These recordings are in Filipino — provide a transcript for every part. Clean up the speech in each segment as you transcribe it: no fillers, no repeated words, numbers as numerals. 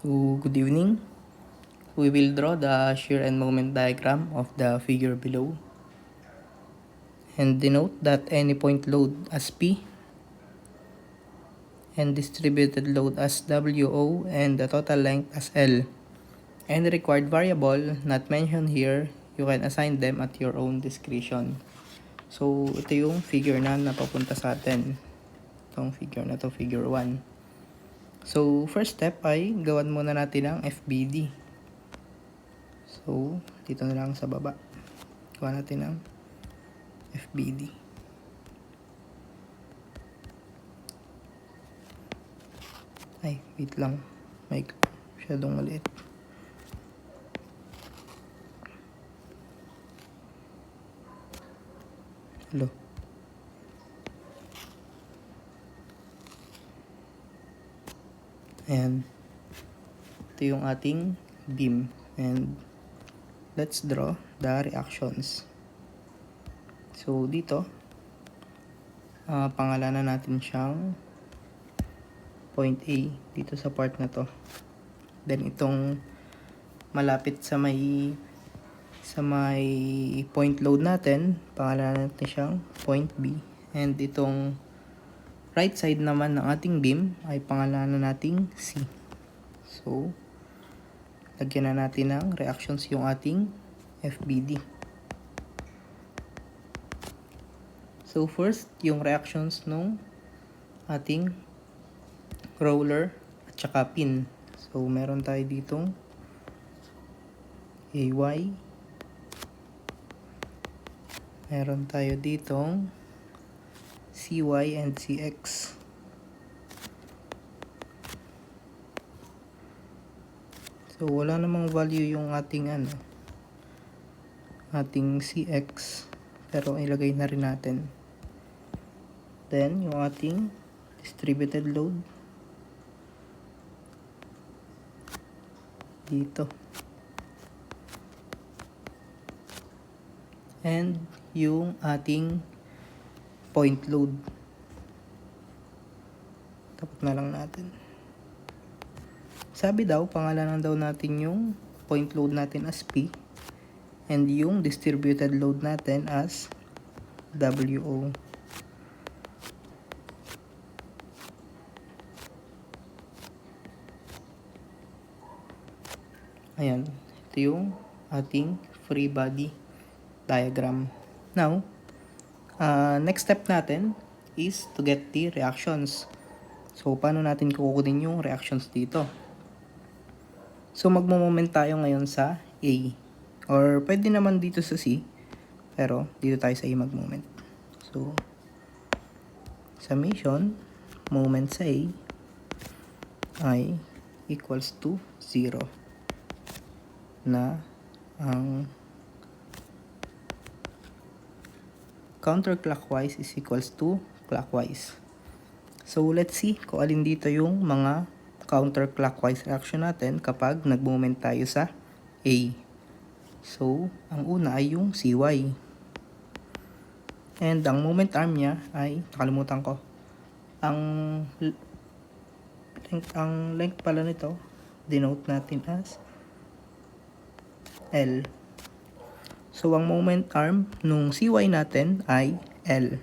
So, good evening. We will draw the shear and moment diagram of the figure below. And denote that any point load as P and distributed load as WO and the total length as L. Any required variable not mentioned here, you can assign them at your own discretion. So, ito yung figure na napapunta sa atin. Itong figure na to, figure 1. So, first step ay gawan muna natin ang FBD. So, dito na lang sa baba. Gawa natin ang FBD. Ay, wait lang. May masyadong maliit. Hello. Ayan. Ito yung ating beam. And let's draw the reactions. So, dito, pangalanan natin siyang point A dito sa part na to. Then, itong malapit sa may point load natin, pangalanan natin siyang point B. And itong right side naman ng ating beam ay pangalanan nating C. So, lagyan na natin ng reactions yung ating FBD. So, first, yung reactions nung ating roller at saka pin. So, meron tayo ditong AY. Meron tayo ditong CY and CX. So, wala namang value yung ating ating CX. Pero, ilagay na rin natin. Then, yung ating distributed load. Dito. And, yung ating point load. Tapos na lang natin. Sabi daw, pangalanan daw natin yung point load natin as P and yung distributed load natin as WO. Ayan, ito yung ating free body diagram. Now, next step natin is to get the reactions. So, paano natin kukunin yung reactions dito? So, magmo-moment tayo ngayon sa A. Or, pwede naman dito sa C. Pero, dito tayo sa A mag-moment. So, summation, moment sa A ay equals to 0. Na ang counterclockwise is equals to clockwise. So, let's see kung alin dito yung mga counterclockwise reaction natin kapag nag-moment tayo sa A. So, ang una ay yung CY. And ang moment arm niya ay, nakalimutan ko, ang length pala nito, denote natin as L. So, ang moment arm nung CY natin ay L.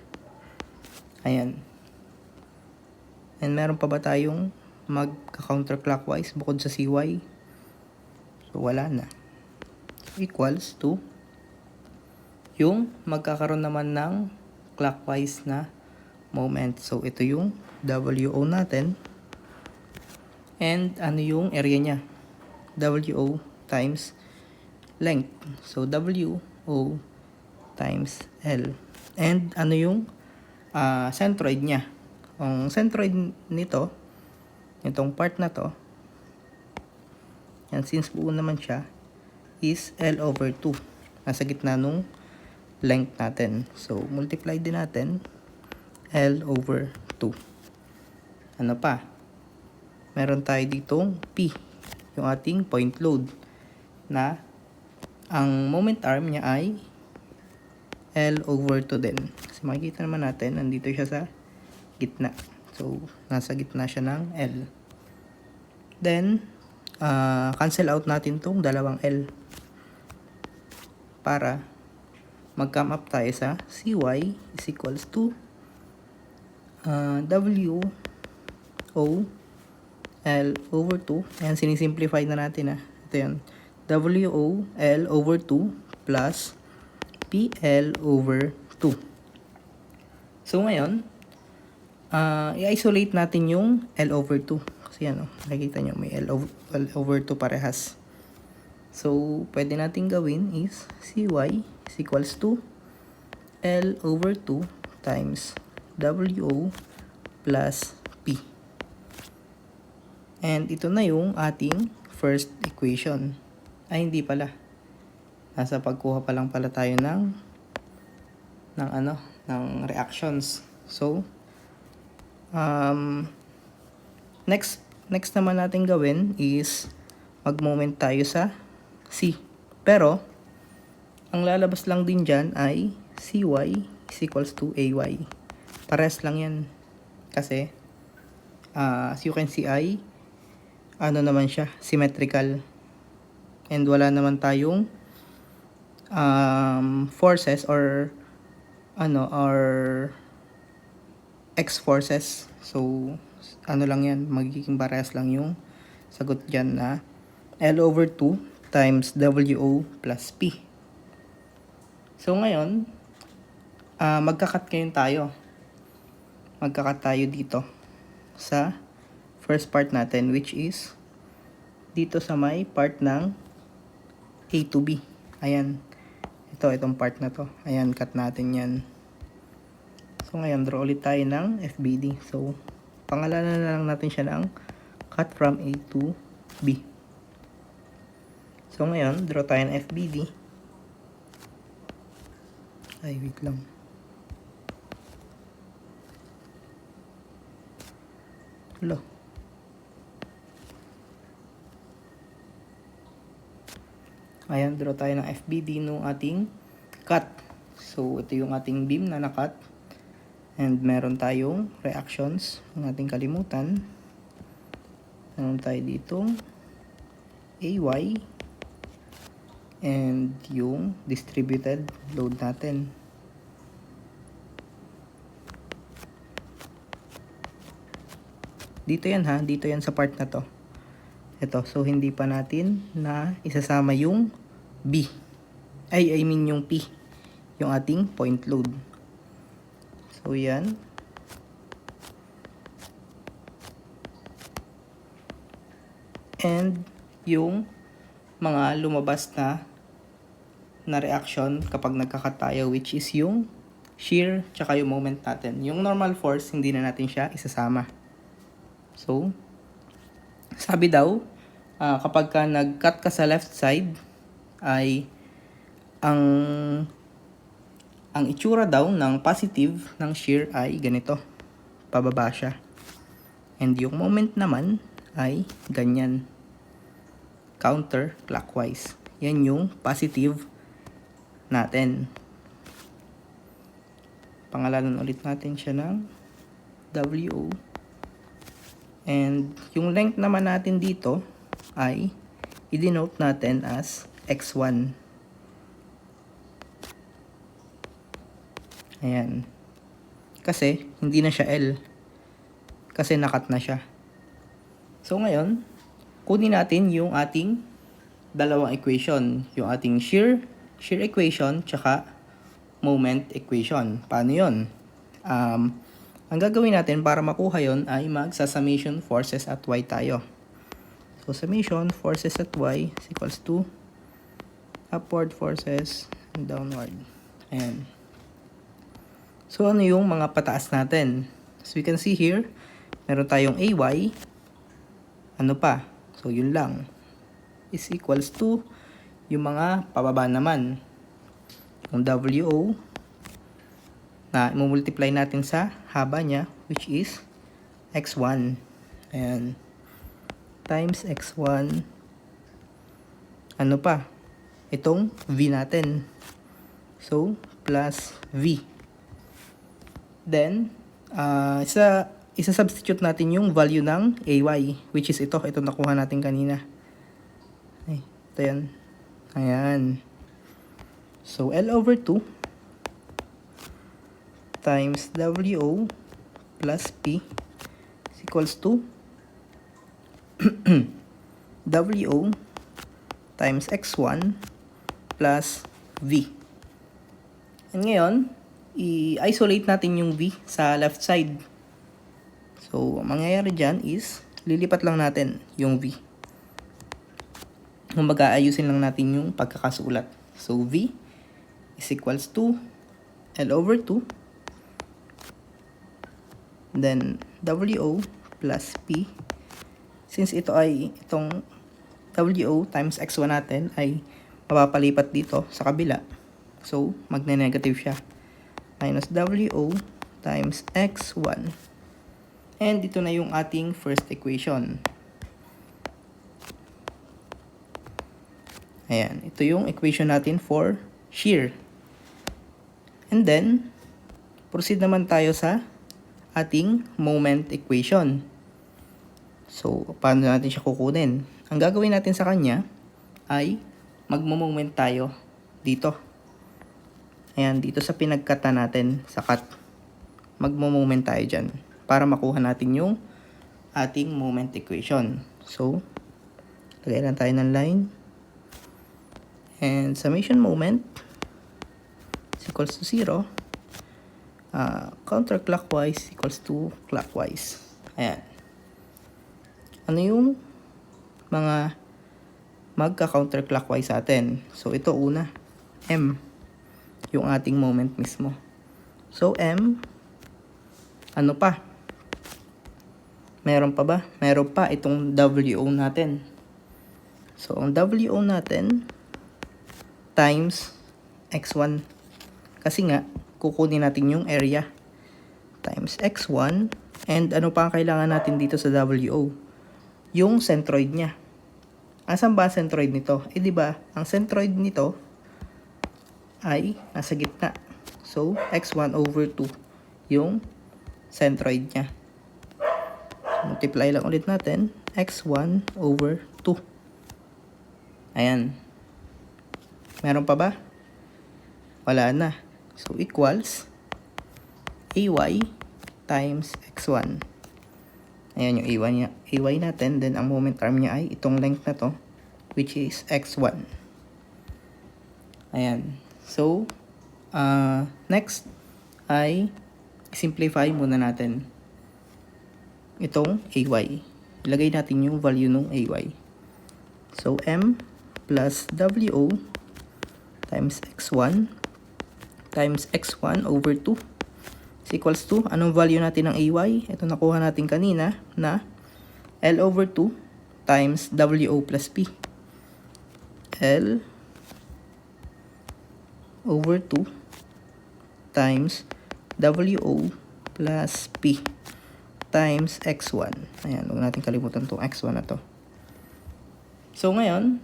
Ayan. And meron pa ba tayong magka-counterclockwise bukod sa CY? So, wala na. Equals to yung magkakaroon naman ng clockwise na moment. So, ito yung WO natin. And ano yung area niya? WO times length. So, WO times L. And ano yung centroid niya? Ang centroid nito, itong part na to, yan, since buo naman siya, is L over 2. Nasa gitna nung length natin. So, multiply din natin L over 2. Ano pa? Meron tayo ditong P, yung ating point load, na ang moment arm niya ay L over 2 din. Kasi makikita naman natin, nandito siya sa gitna. So, nasa gitna siya ng L. Then, cancel out natin tong dalawang L para mag-come up tayo sa CY is equals to W O L over 2. Ayan, sinisimplify na natin Ito yan. W O L over 2 plus PL over 2. So ngayon, i-isolate natin yung L over 2. Kasi yan, nakikita nyo, may L over 2 parehas. So, pwede natin gawin is CY is equals to L over 2 times WO plus P. And ito na yung ating first equation. Ay, hindi pala. Nasa pagkuha pa lang pala tayo ng reactions. So, next naman natin gawin is mag-moment tayo sa C. Pero, ang lalabas lang din dyan ay CY is equals to AY. Pares lang yan. Kasi, as you can see ay, naman siya, symmetrical. And wala naman tayong forces or X forces. So, lang yan, magiging parehas lang yung sagot dyan na L over 2 times WO plus P. So, ngayon, magkakat ngayon tayo. Magkakat tayo dito sa first part natin, which is dito sa may part ng A to B. Ayan. Itong part na to. Ayan, cut natin yan. So, ngayon, draw ulit tayo ng FBD. So, pangalanan na lang natin siya ng cut from A to B. So, ngayon, draw tayo ng FBD. Ay, wait lang. Hello. Ayan, draw tayo ng FBD nung ating cut. So, ito yung ating beam na nakat. And meron tayong reactions. Ang ating kalimutan. Meron tayo ditong AY. And yung distributed load natin. Dito yan dito yan sa part na to. Ito, so hindi pa natin na isasama yung B. I mean yung P. Yung ating point load. So yan. And yung mga lumabas na reaction kapag nagkakat tayo, which is yung shear tsaka yung moment natin. Yung normal force, hindi na natin siya isasama. So, sabi daw, kapag ka nag-cut ka sa left side, ay ang itsura daw ng positive ng shear ay ganito. Pababa siya. And yung moment naman ay ganyan. Counterclockwise. Yan yung positive natin. Pangalanan ulit natin siya ng WO. And yung length naman natin dito ay i-denote natin as X1. Ayan. Kasi hindi na siya L. Kasi nakat na siya. So ngayon, kunin natin yung ating dalawang equation. Yung ating shear equation, tsaka moment equation. Paano yun? Ang gagawin natin para makuha yon ay magsa-summation forces at y tayo. So, summation forces at y is equals to upward forces and downward. Ayan. So, ano yung mga pataas natin? As we can see here, meron tayong AY. Ano pa? So, yun lang. Is equals to yung mga pababa naman. Yung WO na i-multiply natin sa haba niya, which is X1. Ayan. Times X1. Ano pa? Itong V natin. So, plus V. Then, isa-substitute natin yung value ng AY, which is ito nakuha natin kanina. Ito yan. Ayan. So, L over 2 times WO plus P is equals to WO times X1 plus V. And ngayon, i-isolate natin yung V sa left side. So, ang mangyayari dyan is, lilipat lang natin yung V. Kumbaga, ayusin lang natin yung pagkakasulat. So, V is equals to L over 2. Then, WO plus P. Since itong WO times X1 natin ay mapapalipat dito sa kabila. So, magne-negative siya. Minus WO times X1. And dito na yung ating first equation. Ayan, ito yung equation natin for shear. And then, proceed naman tayo sa ating moment equation. So, paano natin siya kukunin? Ang gagawin natin sa kanya ay magmo-moment tayo dito. Ayan, dito sa pinagkata natin sa cut. Magmo-moment tayo dyan para makuha natin yung ating moment equation. So, lagay lang tayo ng line. And summation moment is equals to 0. Counterclockwise equals to clockwise. Ayan. Ano yung mga magka-counterclockwise sa atin? So, ito una. M. Yung ating moment mismo. So, M. Ano pa? Meron pa ba? Meron pa itong WO natin. So, ang WO natin times X1. Kasi nga, kukunin natin yung area. Times X1. And ano pa ang kailangan natin dito sa WO? Yung centroid niya. Asan ba ang centroid nito? Eh, di ba, ang centroid nito ay nasa gitna. So, X1 over 2 yung centroid niya. So, multiply lang ulit natin. X1 over 2. Ayan. Meron pa ba? Wala na. So, equals AY times X1. Ayan yung AY natin. Then, ang moment arm niya ay itong length na to, which is X1. Ayan. So, next ay simplify muna natin itong AY. Ilagay natin yung value ng AY. So, M plus WO times X1 times X1 over 2 is equals to, anong value natin ng AY? Ito nakuha natin kanina na L over 2 times WO plus P. L over 2 times WO plus P times X1. Ayan, huwag natin kalimutan itong X1 na to. So, ngayon,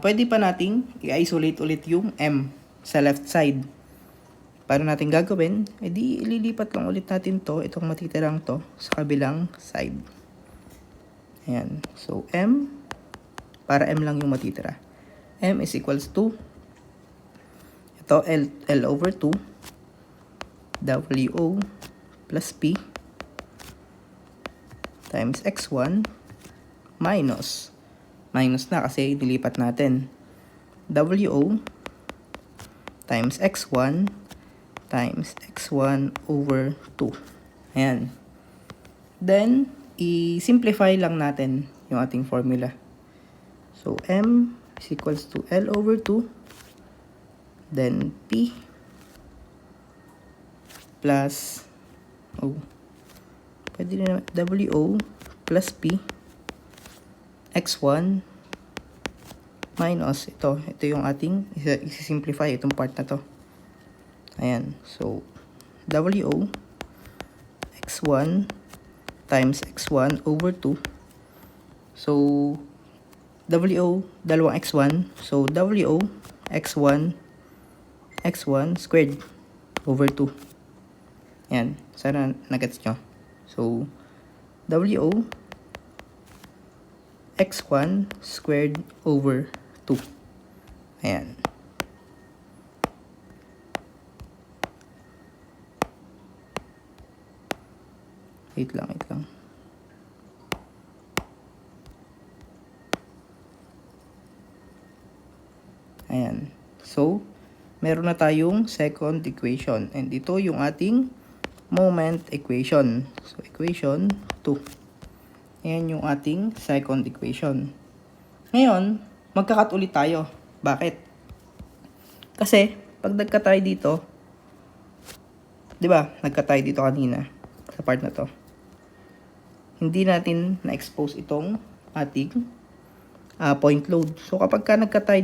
pwede pa nating i-isolate ulit yung M sa left side. Paano natin gagawin? Edi ililipat lang ulit natin to, itong matitirang to, sa kabilang side. Ayan. So, M, para M lang yung matitira. M is equals to, ito, L over 2, WO plus P times X1 minus na kasi dilipat natin. WO times X1 times X1 over 2. Ayan. Then, i-simplify lang natin yung ating formula. So, M is equals to L over 2. Then, P plus, pwede rin naman, WO plus P X1 minus ito yung ating isi-simplify itong part na to. Ayan. So, WO X1 times X1 over 2. So, WO, dalawang X1. So, WO X1 squared over 2. Ayan. Sana nagets nyo. So, WO x1 squared over 2. Ayan. Wait lang. Ayan. So, meron na tayong second equation. And ito yung ating moment equation. So, equation 2. Ayan yung ating second equation. Ngayon, magkakat ulit tayo. Bakit? Kasi, pag nagkat tayo dito, di ba, nagkat tayo dito kanina sa part na to. Hindi natin na-expose itong ating point load. So, kapag ka nagkat tayo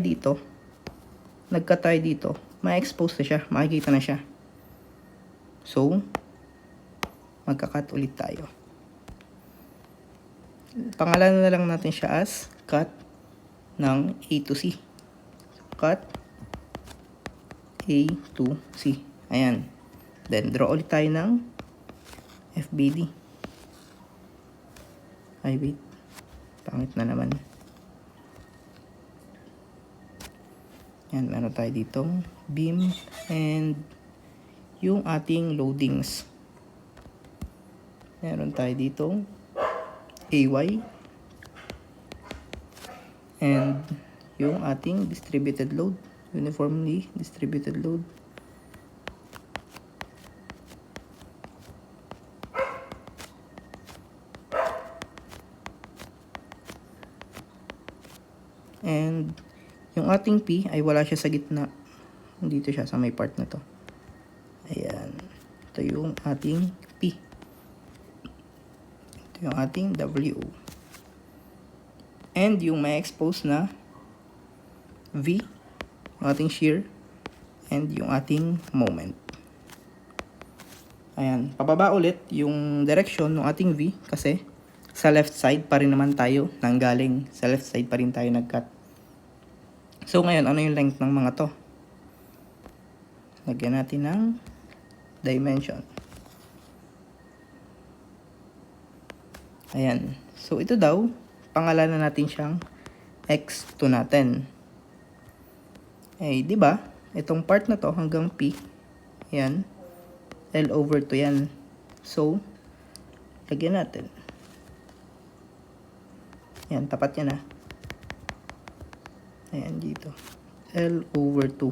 dito, ma-expose na siya, makikita na siya. So, magkakat ulit tayo. Pangalanan na lang natin siya as cut ng A to C. So, cut A to C. Ayan. Then, draw ulit tayo ng FBD. Ay, wait. Pangit na naman. Yan, meron tayo ditong beam and yung ating loadings. Meron tayo ditong AY and yung ating distributed load, uniformly distributed load. And yung ating P ay wala siya sa gitna. Dito siya sa may part na to. Ayan. Ito yung ating P. Ito yung ating WO. And yung may expose na V, yung ating shear, and yung ating moment. Ayan. Pababa ulit yung direction ng ating V kasi sa left side pa rin naman tayo nanggaling. Sa left side pa rin tayo nag-cut. So, ngayon, ano yung length ng mga to? Lagyan natin ng dimension. Ayan. So, ito daw, pangalanan natin siyang x2 natin. Eh, di ba? Itong part na to hanggang P, yan, L over 2 yan. So, lagyan natin. Yan, tapat yan ah. Ayan dito. L over 2.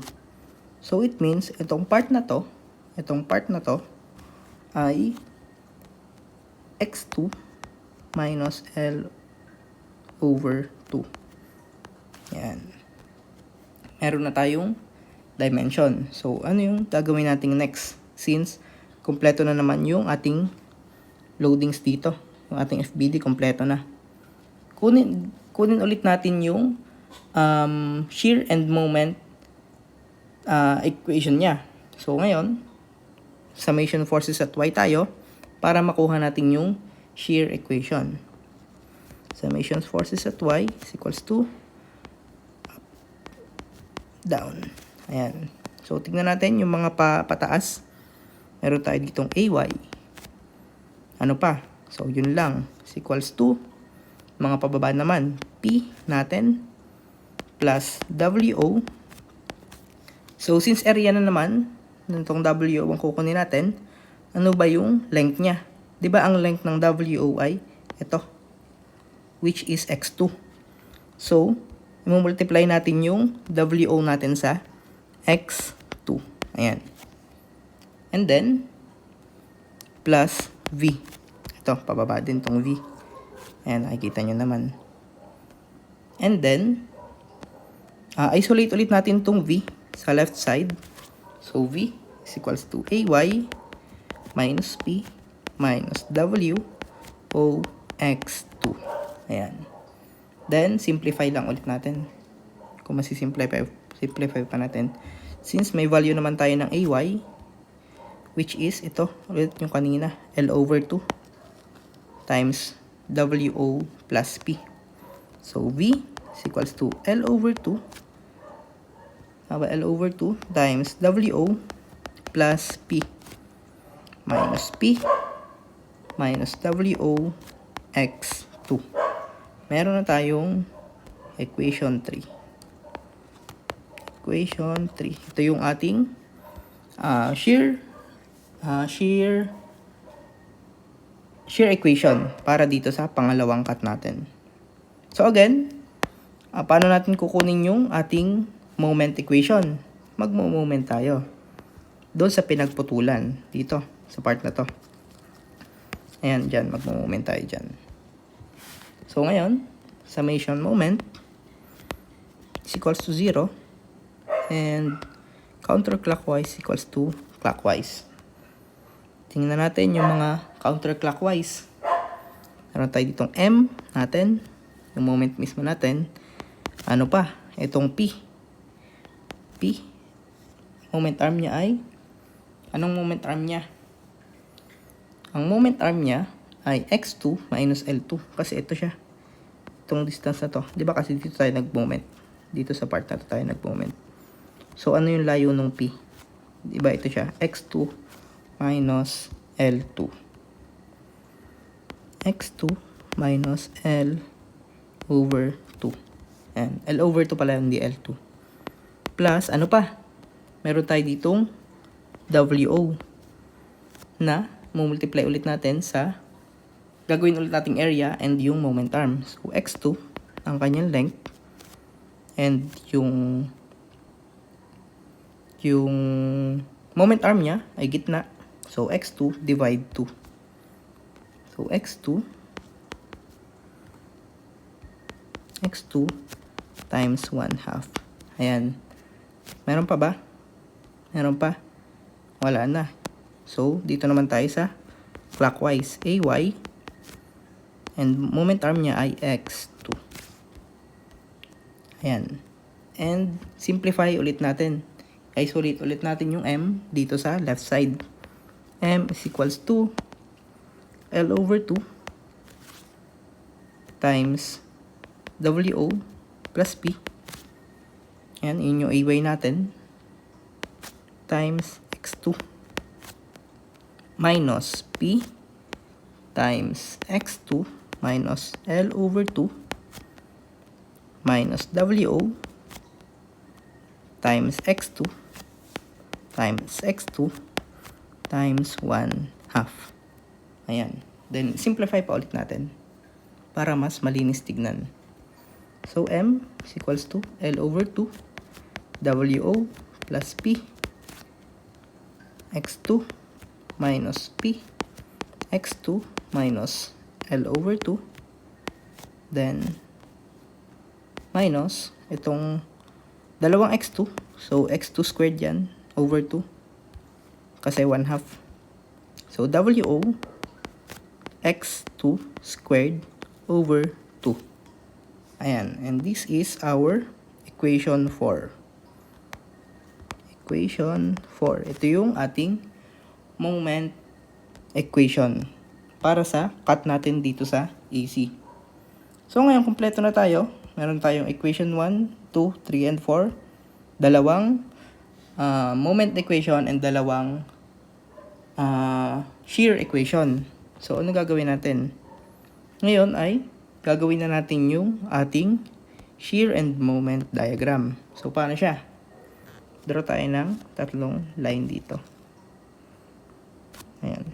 So, it means, itong part na to ay x2 minus L over 2. Yan. Meron na tayong dimension. So, ano yung gagawin natin next? Since, kompleto na naman yung ating loadings dito. Yung ating FBD, kompleto na. Kunin ulit natin yung shear and moment equation niya. So, ngayon, summation forces at y tayo para makuha natin yung shear equation. Summation forces at y is equals to up, down. Ayan. So, tingnan natin yung mga pataas. Meron tayo ditong AY. Ano pa? So, yun lang. Is equals to mga pababa naman. P natin plus WO. So, since area na naman, nitong WO ang kukunin natin, ano ba yung length niya? Diba ang length ng WO ay ito, which is x2. So, i-multiply natin yung WO natin sa x2. Ayan. And then, plus V. Ito, pababa din tong V. Ayan, nakikita nyo naman. And then, isolate ulit natin tong V sa left side. So, V is equals to AY minus P minus W O X2. Ayan. Then, simplify lang ulit natin. Kung masisimplify pa natin. Since may value naman tayo ng AY, which is ito, ulit yung kanina, L over 2 times WO plus P. So, V is equals to L over 2 times WO plus P minus P minus WO x2. meron na tayong equation 3. Equation 3. Ito yung ating shear equation para dito sa pangalawang cut natin. So again, paano natin kukunin yung ating moment equation? Magmo-moment tayo doon sa pinagputulan dito sa part na to. Ayan, dyan, magmo-moment tayo dyan. So ngayon, summation moment is equals to 0 and counterclockwise equals to clockwise. Tingnan natin yung mga counterclockwise. Meron tayo ditong M natin, yung moment mismo natin. Ano pa? Itong P. Moment arm niya ay, anong moment arm niya? Ang moment arm niya ay x2 minus L2. Kasi ito siya. Itong distance na to. Diba kasi dito tayo nag-moment. Dito sa part na to tayo nag-moment. So, ano yung layo ng P? Diba ito siya? x2 minus L2. x2 minus L over 2. And L over 2 pala, hindi L2. Plus, ano pa? Meron tayo ditong WO na multiply ulit natin sa gagawin ulit nating area and yung moment arm. So, x2 ang kanyang length and yung moment arm niya ay gitna. So, x2 divide 2. So, x2 times 1/2. Ayan. Meron pa ba? Meron pa? Wala na. So, dito naman tayo sa clockwise. AY. And moment arm niya ay x2. Ayan. And simplify ulit natin. Isolate ulit natin yung M dito sa left side. M is equals to L over 2 times WO plus P. Ayan, yun yung AY natin. Times x2 minus P times x2 minus L over 2 minus WO times x2 times 1/2. Ayan. Then, simplify pa ulit natin para mas malinis tignan. So, M is equals to L over 2 WO plus P x2 minus P x2 minus L over 2 then minus itong dalawang x2, so x2 squared yan over 2 kasi 1/2. So WO x2 squared over 2. Ayan, and this is our equation 4. Equation 4. Ito yung ating moment equation para sa cut natin dito sa AC. So ngayon, kumpleto na tayo. Meron tayong equation 1, 2, 3, and 4. Dalawang moment equation and dalawang shear equation. So ano gagawin natin? Ngayon ay gagawin na natin yung ating shear and moment diagram. So paano siya? Draw tayo ng tatlong line dito. Ayan.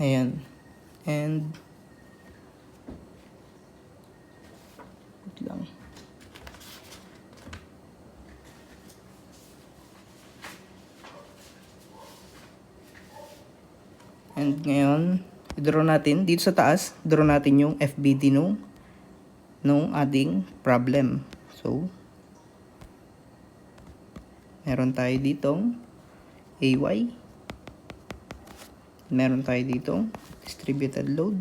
Ayan. And wait lang. And ngayon, i-draw natin dito sa taas, draw natin yung FBD nung ating problem. So, meron tayo ditong AY. Meron tayo ditong distributed load.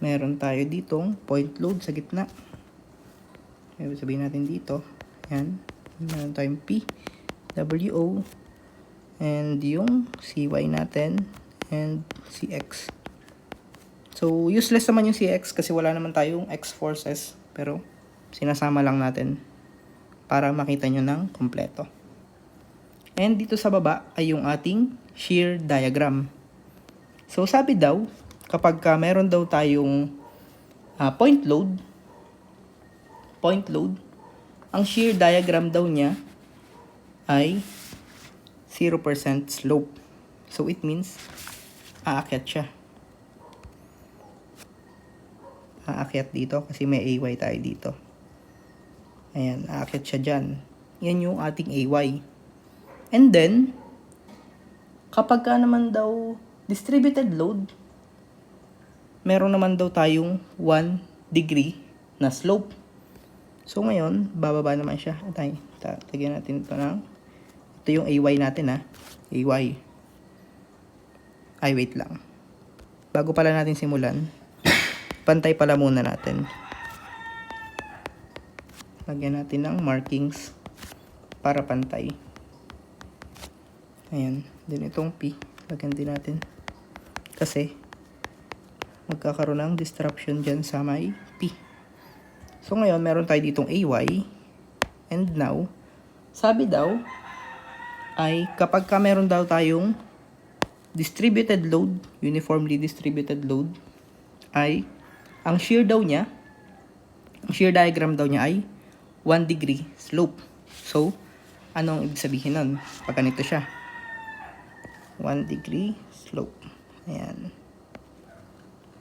Meron tayo ditong point load sa gitna. Kaya sabihin natin dito. Yan. Meron tayong P, WO, and yung CY natin, and CX. So, useless naman yung CX kasi wala naman tayong X forces. Pero, sinasama lang natin para makita nyo ng kompleto. And dito sa baba ay yung ating shear diagram. So, sabi daw, kapag meron daw tayong point load, ang shear diagram daw niya ay 0% slope. So, it means, aakyat siya. Aakyat dito kasi may AY tayo dito. Ayan, aakyat siya dyan. Yan yung ating AY. And then, kapag naman daw distributed load, meron naman daw tayong 1 degree na slope. So, ngayon, bababa naman siya. Lagyan natin ito ng, ito yung AY natin AY. Ay, wait lang. Bago pala natin simulan, pantay pala muna natin. Lagyan natin ng markings para pantay. Ayan. Then itong P, lagyan din natin. Kasi, magkakaroon ng disruption dyan sa may P. So, ngayon, meron tayo ditong AY. And now, sabi daw, ay kapag meron daw tayong distributed load, uniformly distributed load, ay ang shear daw niya, ang shear diagram daw niya ay 1 degree slope. So, anong ibig sabihin nun? Pag ganito siya. 1 degree slope. Ayan.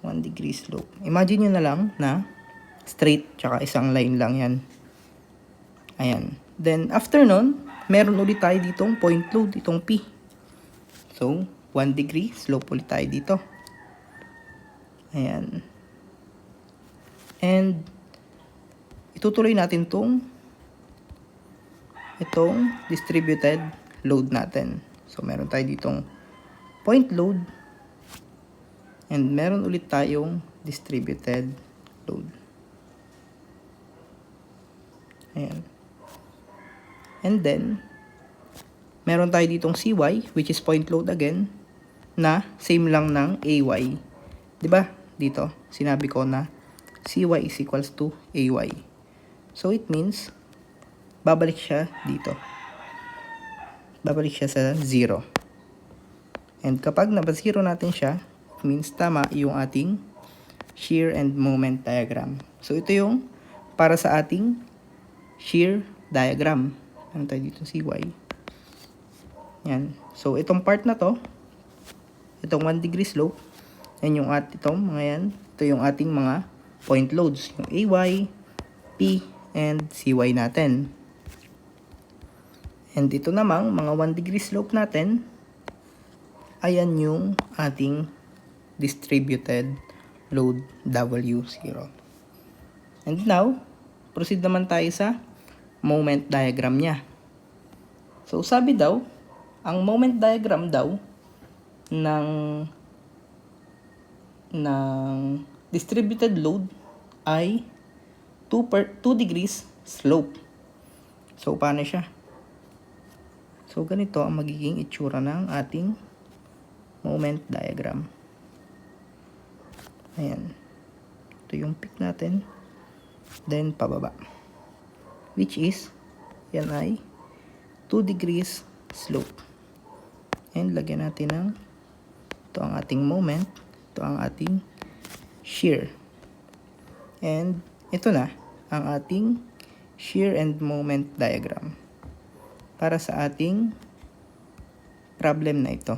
1 degree slope. Imagine nyo na lang na straight, tsaka isang line lang yan. Ayan. Then, after nun, meron ulit tayo ditong point load, itong P. So, 1 degree slope ulit tayo dito. Ayan. And, itutuloy natin itong distributed load natin. So, meron tayo ditong point load and meron ulit tayong distributed load. Ayan. And then, meron tayo ditong CY, which is point load again, na same lang ng AY. Diba? Dito, sinabi ko na CY is equals to AY. So, it means, babalik siya dito. Babalik siya sa 0. And kapag naba-0 natin siya, it means tama yung ating shear and moment diagram. So, ito yung para sa ating shear diagram. Ano tayo dito? CY. Yan. So, itong part na to, itong 1 degree slope, yan yung itong mga yan. Ito yung ating mga point loads. Yung AY, P, and CY natin. And ito namang mga 1 degree slope natin, ayan yung ating distributed load W0. And now, proceed naman tayo sa moment diagram niya. So, sabi daw, ang moment diagram daw ng distributed load ay 2 degrees slope. So, paano siya? So, ganito ang magiging itsura ng ating moment diagram. Ayan. Ito yung peak natin. Then, pababa. Which is, yan ay 2 degrees slope. And, lagyan natin ng ito ang ating moment. Ito ang ating shear. And, ito na ang ating shear and moment diagram para sa ating problem na ito.